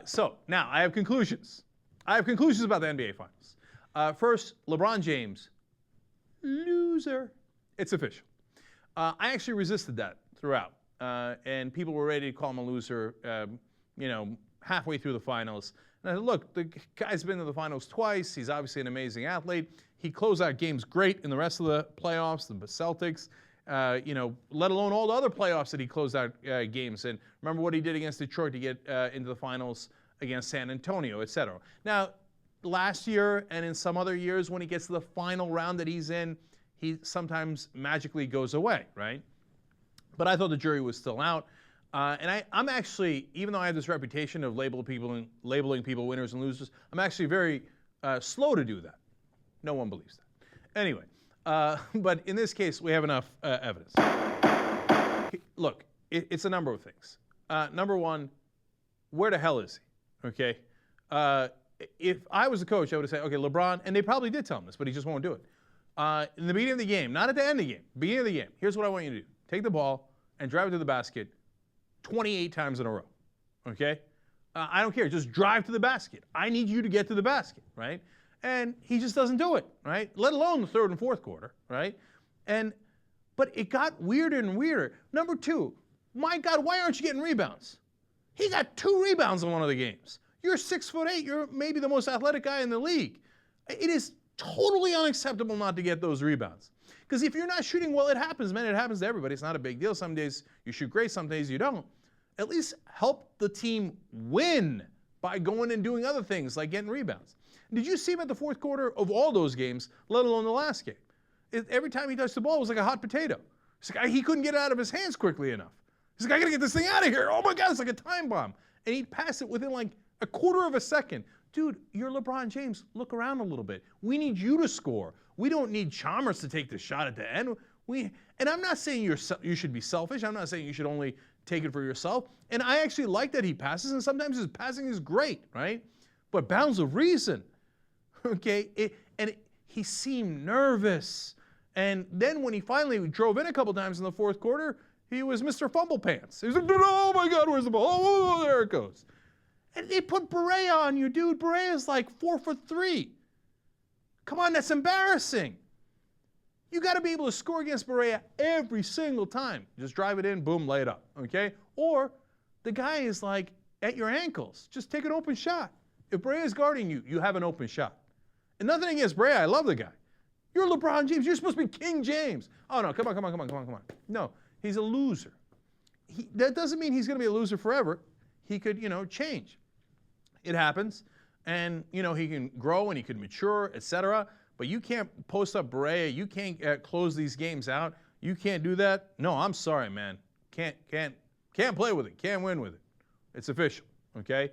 So now I have conclusions. I have conclusions about the NBA Finals. First, LeBron James, loser. It's official. I actually resisted that throughout, and people were ready to call him a loser, halfway through the finals. And I said, look, the guy's been to the finals twice. He's obviously an amazing athlete. He closed out games great in the rest of the playoffs, the Celtics, let alone all the other playoffs that he closed out games. And remember what he did against Detroit to get into the finals against San Antonio, et cetera. Now, last year and in some other years when he gets to the final round that he's in, he sometimes magically goes away, right? But I thought the jury was still out. And I'm actually, even though I have this reputation of labeling people winners and losers, I'm actually very slow to do that. No one believes that. Anyway, but in this case, we have enough evidence. Look, it's a number of things. Number one, where the hell is he? Okay? If I was a coach, I would say, okay, LeBron, and they probably did tell him this, but he just won't do it. In the beginning of the game, not at the end of the game, beginning of the game, here's what I want you to do. Take the ball and drive it to the basket 28 times in a row, okay? I don't care. Just drive to the basket. I need you to get to the basket, right? And he just doesn't do it, right? Let alone the third and fourth quarter, right? But it got weirder and weirder. Number two, my God, why aren't you getting rebounds? He got 2 rebounds in one of the games. You're 6'8". You're maybe the most athletic guy in the league. It is totally unacceptable not to get those rebounds. Because if you're not shooting well, it happens, man. It happens to everybody. It's not a big deal. Some days you shoot great, some days you don't. At least help the team win by going and doing other things like getting rebounds. Did you see him at the fourth quarter of all those games, let alone the last game? Every time he touched the ball, it was like a hot potato. He couldn't get it out of his hands quickly enough. He's like, I got to get this thing out of here. Oh, my God, it's like a time bomb. And he'd pass it within like a quarter of a second. Dude, you're LeBron James. Look around a little bit. We need you to score. We don't need Chalmers to take the shot at the end. And I'm not saying you should be selfish. I'm not saying you should only take it for yourself. And I actually like that he passes, and sometimes his passing is great, right? But bounds of reason, okay? He seemed nervous. And then when he finally drove in a couple times in the fourth quarter, he was Mr. Fumble Pants. He was like, oh my God, where's the ball? Oh, there it goes. And they put Barea on you, dude. Barea's like 4 for 3. Come on, that's embarrassing. You got to be able to score against Barea every single time. Just drive it in, boom, lay it up, okay? Or the guy is like at your ankles. Just take an open shot. If Barea's guarding you, you have an open shot. And nothing against Barea. I love the guy. You're LeBron James. You're supposed to be King James. Oh, no, come on. No, he's a loser. That doesn't mean he's going to be a loser forever. He could, change. It happens. And, he can grow and he can mature, etc. But you can't post up Barea. You can't close these games out. You can't do that. No, I'm sorry, man. Can't play with it. Can't win with it. It's official, okay?